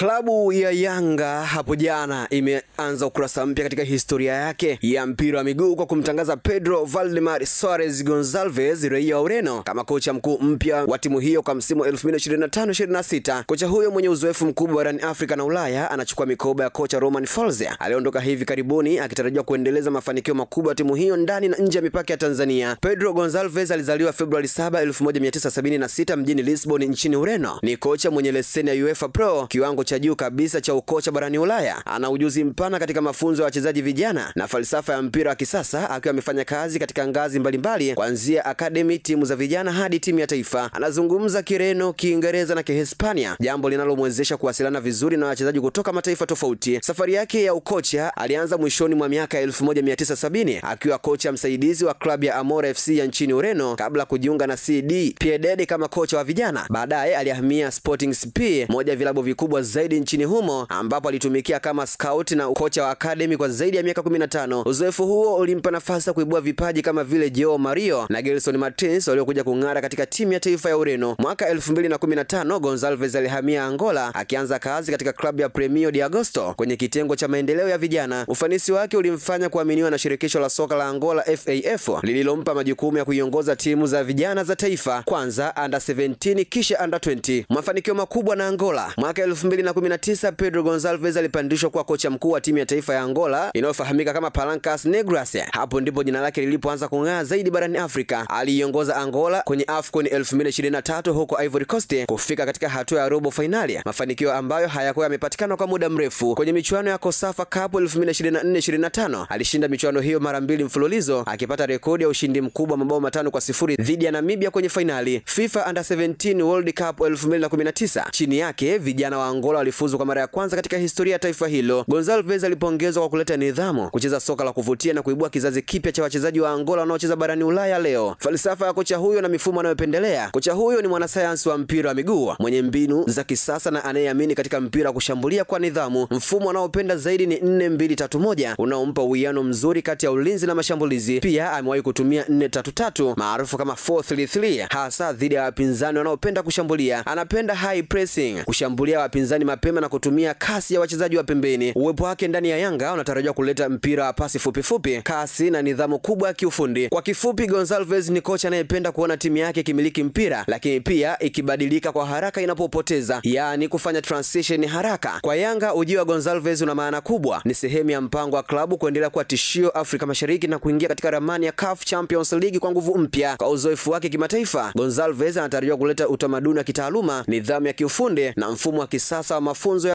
Klabu ya Yanga hapo jana imeanza ukurasa mpya katika historia yake ya mpira wa miguu kwa kumtangaza Pedro Valdemar Suarez Gonçalves, raia wa Ureno, kama kocha mkuu mpya wa timu hiyo kwa msimu 2025-26. Kocha huyo mwenye uzoefu mkubwa barani Afrika na Ulaya anachukua mikoba ya kocha Romain Folz aliondoka hivi karibuni, akitarajiwa kuendeleza mafanikio makubwa ya timu hiyo ndani na nje ya mipaka ya Tanzania. Pedro Gonçalves alizaliwa Februari 7, 1976 mjini Lisbon nchini Ureno. Ni kocha mwenye leseni ya UEFA Pro, kiwango cha juu kabisa cha ukocha barani Ulaya. Ana ujuzi mpana katika mafunzo ya wachezaji vijana na falsafa ya mpira wa kisasa, akiwa amefanya kazi katika ngazi mbalimbali kuanzia academy, timu za vijana hadi timu ya taifa. Anazungumza Kireno, Kiingereza na Kihispania, jambo linalomwezesha kuwasiliana vizuri na wachezaji kutoka mataifa tofauti. Safari yake ya ukocha alianza mwishoni mwa miaka 1970 akiwa kocha msaidizi wa klabu ya Amora FC ya nchini Ureno kabla kujiunga na CD Piedade kama kocha wa vijana. Baadaye alihamia Sporting CP, moja ya vilabu vikubwa zaidi nchini humo, ambapo alitumikia kama scout na kocha wa academy kwa zaidi ya miaka 15. Uzoefu huo ulimpa nafasi ya kuibua vipaji kama vile Joao Mario na Gelson Martins waliokuja kung'ara katika timu ya taifa ya Ureno. Mwaka 2015 Gonçalves alihamia Angola, akianza kazi katika klabu ya Premio de Agosto kwenye kitengo cha maendeleo ya vijana. Ufanisi wake ulimfanya kuaminiwa na shirikisho la soka la Angola FAF, lililompa majukumu ya kuiongoza timu za vijana za taifa, kwanza under 17 kisha under 20. Mafanikio makubwa na Angola. Mwaka 2019 Pedro Gonçalves alipandishwa kuwa kocha mkuu wa timu ya taifa ya Angola inayofahamika kama Palancas Negras. Hapo ndipo jina lake lilipoanza kung'aa zaidi barani Afrika. Aliiongoza Angola kwenye AFCON 2023 huko Ivory Coast kufika katika hatua ya robo finali, mafanikio ambayo hayakuwa yamepatikana kwa muda mrefu. Kwenye michuano ya COSAFA Cup 2024-25 alishinda michuano hiyo mara 2 mfululizo, akipata rekodi ya ushindi mkubwa mabao 5-0 dhidi ya Namibia kwenye finali. FIFA Under 17 World Cup 2019 chini yake vijana wa Angola walifuzu kwa mara ya kwanza katika historia ya taifa hilo. Gonçalves alipongezwa kwa kuleta nidhamu, kucheza soka la kuvutia na kuibua kizazi kipya cha wachezaji wa Angola wanaocheza barani Ulaya leo. Falsafa ya kocha huyo na mifumo anayopendelea. Kocha huyo ni mwanasayansi wa mpira wa miguu mwenye mbinu za kisasa na anayeamini katika mpira kushambulia kwa nidhamu. Mfumo anaopenda zaidi ni 4-2-3-1 unaompa uwiano mzuri kati ya ulinzi na mashambulizi. Pia amewahi kutumia 4-3-3 maarufu kama 4-3-3 hasa dhidi ya wapinzani wanaopenda kushambulia. Anapenda high pressing, kushambulia wapinzani mapema na kutumia kasi ya wachezaji wa pembeni. Uwepo wake ndani ya Yanga unatarajiwa kuleta mpira wa pasi fupi, kasi na nidhamu kubwa ya kiufundi. Kwa kifupi, Gonçalves ni kocha anayependa kuona timu yake ikimiliki mpira, lakini pia ikibadilika kwa haraka inapopoteza, yaani kufanya transition haraka. Kwa Yanga, ujio wa Gonçalves una maana kubwa. Ni sehemu ya mpango wa klabu kuendelea kuwa tishio Afrika Mashariki na kuingia katika ramani ya CAF Champions League kwa nguvu mpya. Kwa uzoefu wake kimataifa, Gonçalves anatarajiwa kuleta utamaduni wa kitaaluma, nidhamu ya kiufundi na mfumo wa kisasa wa mafunzo